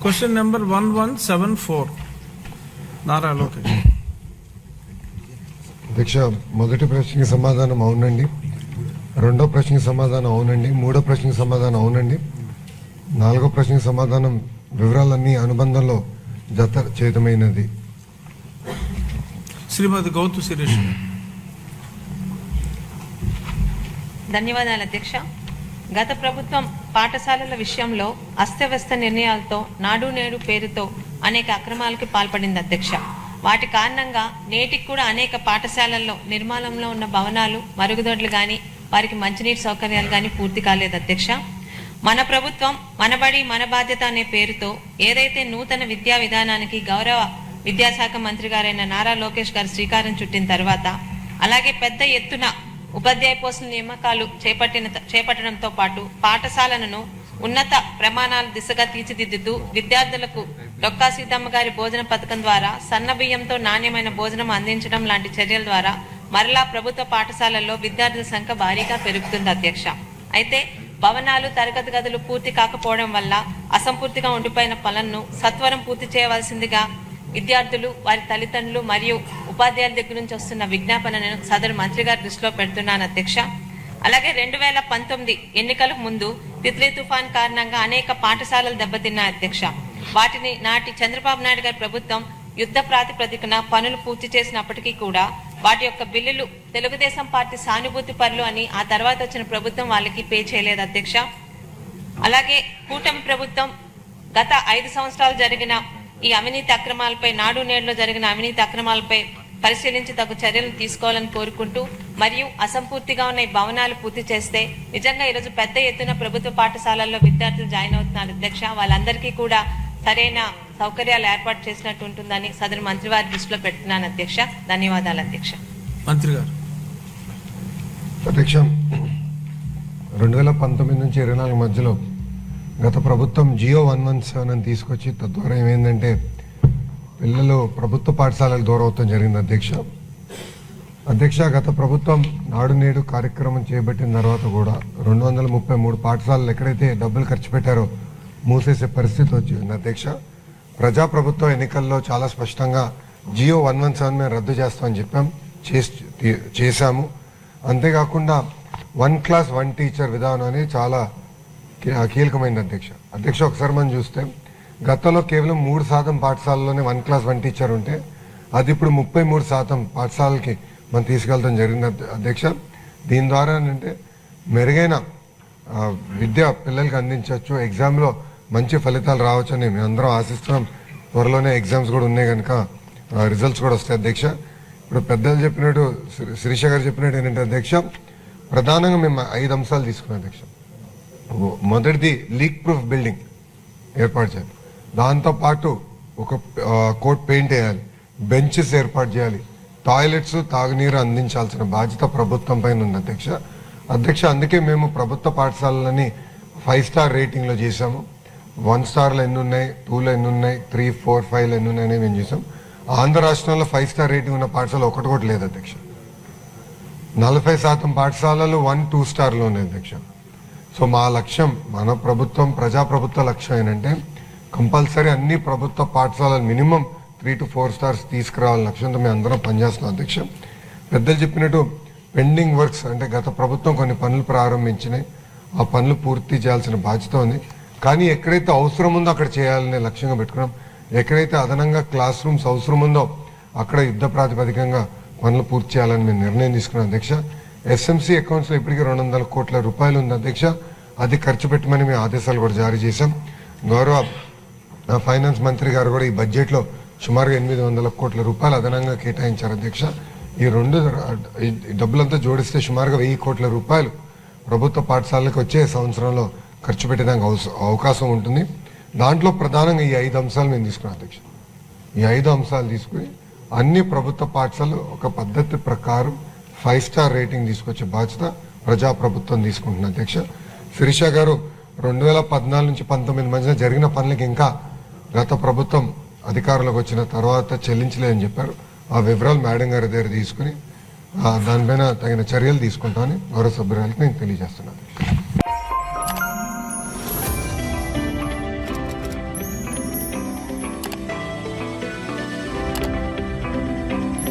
Question number 1174 Nara Lokesh. అధ్యక్ష, మొదటి ప్రశ్నకి సమాధానం అవునండి, రెండో ప్రశ్నకి సమాధానం అవునండి, మూడో ప్రశ్నకి సమాధానం అవునండి, నాలుగో ప్రశ్నకి సమాధానం వివరాలన్నీ అనుబంధంలో జత చేయటమైనది. శ్రీమతి గౌతు శిరీష్. ధన్యవాదాలు అధ్యక్ష. గత ప్రభుత్వం పాఠశాలల విషయంలో అస్తవ్యస్త నిర్ణయాలతో నాడు నేడు పేరుతో అనేక అక్రమాలకు పాల్పడింది అధ్యక్ష. వాటి కారణంగా నేటికి కూడా అనేక పాఠశాలల్లో నిర్మాణంలో ఉన్న భవనాలు, మరుగుదొడ్లు కానీ వారికి మంచినీటి సౌకర్యాలు కానీ పూర్తి కాలేదు అధ్యక్ష. మన ప్రభుత్వం మనబడి మన బాధ్యత అనే పేరుతో ఏదైతే నూతన విద్యా విధానానికి గౌరవ విద్యాశాఖ మంత్రి గారైన నారా లోకేష్ గారు శ్రీకారం చుట్టిన తర్వాత, అలాగే పెద్ద ఎత్తున ఉపాధ్యాయ పోస్టుల నియామకాలు చేపట్టడంతో పాటు పాఠశాలను ఉన్నత ప్రమాణాల దిశగా తీర్చిదిద్దుతూ విద్యార్థులకు డొక్కా సీతమ్మ గారి భోజన పథకం ద్వారా సన్న బియ్యంతో నాణ్యమైన భోజనం అందించడం లాంటి చర్యల ద్వారా మరలా ప్రభుత్వ పాఠశాలల్లో విద్యార్థుల సంఖ్య భారీగా పెరుగుతుంది అధ్యక్ష. అయితే భవనాలు, తరగతి గదులు పూర్తి కాకపోవడం వల్ల అసంపూర్తిగా ఉండిపోయిన పనులను సత్వరం పూర్తి చేయవలసిందిగా విద్యార్థులు, వారి తల్లిదండ్రులు మరియు ఉపాధ్యాయుల దగ్గర నుంచి వస్తున్న విజ్ఞాపనను సదరు మంత్రి గారి దృష్టిలో పెడుతున్నాను అధ్యక్ష. అలాగే 2019 ఎన్నికలకు ముందు తిత్లీ తుఫాన్ కారణంగా అనేక పాఠశాలలు దెబ్బతిన్నాయి అధ్యక్ష. వాటిని నాటి చంద్రబాబు నాయుడు గారి ప్రభుత్వం యుద్ధ ప్రాతిపదికన పనులు పూర్తి చేసినప్పటికీ కూడా వాటి యొక్క బిల్లులు తెలుగుదేశం పార్టీ సానుభూతి పరులు అని ఆ తర్వాత వచ్చిన ప్రభుత్వం వాళ్ళకి పే చేయలేదు అధ్యక్ష. అలాగే కూటమి ప్రభుత్వం గత 5 సంవత్సరాలు జరిగిన ఈ అవినీతి అక్రమాలపై, నాడు నేడులో జరిగిన అవినీతి అక్రమాలపై పరిశీలించి తగు చర్యలు తీసుకోవాలని కోరుకుంటూ, మరియు అసంపూర్తిగా ఉన్న ఈ భవనాలు పూర్తి చేస్తే నిజంగా ఈరోజు పెద్ద ఎత్తున ప్రభుత్వ పాఠశాలల్లో విద్యార్థులు జాయిన్ అవుతున్నారు అధ్యక్ష. వాళ్ళందరికీ కూడా సరైన సౌకర్యాలు ఏర్పాటు చేసినట్టు ఉంటుందని సదరు మంత్రి వారి దృష్టిలో పెడుతున్నాను అధ్యక్ష. ధన్యవాదాలు అధ్యక్ష. మంత్రి గారు. అధ్యక్ష, 2019 నుంచి 24 మధ్యలో గత ప్రభుత్వం జియో 117 అని తీసుకొచ్చి తద్వారా ఏమైందంటే పిల్లలు ప్రభుత్వ పాఠశాలలకు దూరం అవుతాం జరిగింది అధ్యక్ష. గత ప్రభుత్వం నాడు నేడు కార్యక్రమం చేపట్టిన తర్వాత కూడా 233 పాఠశాలలు ఎక్కడైతే డబ్బులు ఖర్చు పెట్టారో మూసేసే పరిస్థితి వచ్చింది అధ్యక్ష. ప్రజాప్రభుత్వ ఎన్నికల్లో చాలా స్పష్టంగా జియో 117 మేము రద్దు చేస్తామని చెప్పాం, చేశాము. అంతేకాకుండా 1 క్లాస్ 1 టీచర్ విధానం అనేది చాలా కీలకమైనది అధ్యక్ష. ఒకసారి మనం చూస్తే గతంలో కేవలం 3% పాఠశాలలోనే 1 క్లాస్ 1 టీచర్ ఉంటే అది ఇప్పుడు 33% పాఠశాలకి మనం తీసుకెళ్తాం జరిగింది అధ్యక్ష. దీని ద్వారా ఏంటంటే మెరుగైన విద్య పిల్లలకి అందించవచ్చు, ఎగ్జామ్లో మంచి ఫలితాలు రావచ్చని మేము అందరం ఆశిస్తున్నాం. త్వరలోనే ఎగ్జామ్స్ కూడా ఉన్నాయి కనుక రిజల్ట్స్ కూడా వస్తాయి అధ్యక్ష. ఇప్పుడు పెద్దలు చెప్పినట్టు, శిరీష గారు చెప్పినట్టు ఏంటంటే అధ్యక్ష, ప్రధానంగా మేము 5 అంశాలు తీసుకున్నాం అధ్యక్ష. మొదటిది లీక్ ప్రూఫ్ బిల్డింగ్ ఏర్పాటు చేయాలి, దాంతోపాటు ఒక కోట్ పెయింట్ వేయాలి, బెంచెస్ ఏర్పాటు చేయాలి, టాయిలెట్స్, తాగునీరు అందించాల్సిన బాధ్యత ప్రభుత్వం పైన ఉంది అధ్యక్ష. అందుకే మేము ప్రభుత్వ పాఠశాలలని 5 స్టార్ రేటింగ్లో చేసాము. 1 స్టార్లో ఎన్ని ఉన్నాయి, 2లో ఎన్ని ఉన్నాయి, 3, 4, 5లో ఎన్ని ఉన్నాయని మేము చేసాం. ఆంధ్ర రాష్ట్రంలో 5 స్టార్ రేటింగ్ ఉన్న పాఠశాల ఒకటి కూడా లేదు అధ్యక్ష. 40% పాఠశాలలు 1, 2 స్టార్లో ఉన్నాయి అధ్యక్ష. సో మా లక్ష్యం, మన ప్రభుత్వం ప్రజాప్రభుత్వ లక్ష్యం ఏంటంటే కంపల్సరీ అన్ని ప్రభుత్వ పాఠశాలలు మినిమం 3 to 4 స్టార్స్ తీసుకురావాలని లక్ష్యంతో మేము అందరం పనిచేస్తున్నాం అధ్యక్ష. పెద్దలు చెప్పినట్టు పెండింగ్ వర్క్స్ అంటే గత ప్రభుత్వం కొన్ని పనులు ప్రారంభించినాయి, ఆ పనులు పూర్తి చేయాల్సిన బాధ్యత ఉంది. కానీ ఎక్కడైతే అవసరం ఉందో అక్కడ చేయాలనే లక్ష్యంగా పెట్టుకున్నాం. ఎక్కడైతే అదనంగా క్లాస్ రూమ్స్ అవసరం ఉందో అక్కడ యుద్ధ ప్రాతిపదికంగా పనులు పూర్తి చేయాలని మేము నిర్ణయం తీసుకున్నాం అధ్యక్ష. ఎస్ఎంసీ అకౌంట్స్లో ఇప్పటికీ 200 కోట్ల రూపాయలు ఉంది అధ్యక్ష. అది ఖర్చు పెట్టమని మేము ఆదేశాలు కూడా జారీ చేశాం. గౌరవ ఫైనాన్స్ మంత్రి గారు కూడా ఈ బడ్జెట్లో సుమారుగా 800 కోట్ల రూపాయలు అదనంగా కేటాయించారు అధ్యక్ష. ఈ డబ్బులంతా జోడిస్తే సుమారుగా 1000 కోట్ల రూపాయలు ప్రభుత్వ పాఠశాలలకు వచ్చే సంవత్సరంలో ఖర్చు పెట్టడానికి అవకాశం ఉంటుంది. దాంట్లో ప్రధానంగా ఈ 5 అంశాలు మేము తీసుకున్నాం అధ్యక్ష. ఈ 5 అంశాలు తీసుకుని అన్ని ప్రభుత్వ పాఠశాలలు ఒక పద్ధతి ప్రకారం 5 స్టార్ రేటింగ్ తీసుకొచ్చే బాధ్యత ప్రజాప్రభుత్వం తీసుకుంటుంది అధ్యక్ష. శిరీష గారు 2014 నుంచి 19 మధ్యన జరిగిన పనులకి ఇంకా గత ప్రభుత్వం అధికారంలోకి వచ్చిన తర్వాత చెల్లించలేదని చెప్పారు. ఆ వివరాలు మేడం గారి దగ్గర తీసుకుని దానిపైన తగిన చర్యలు తీసుకుంటామని గౌరవ సభ్యురాలకు నేను తెలియజేస్తున్నాను.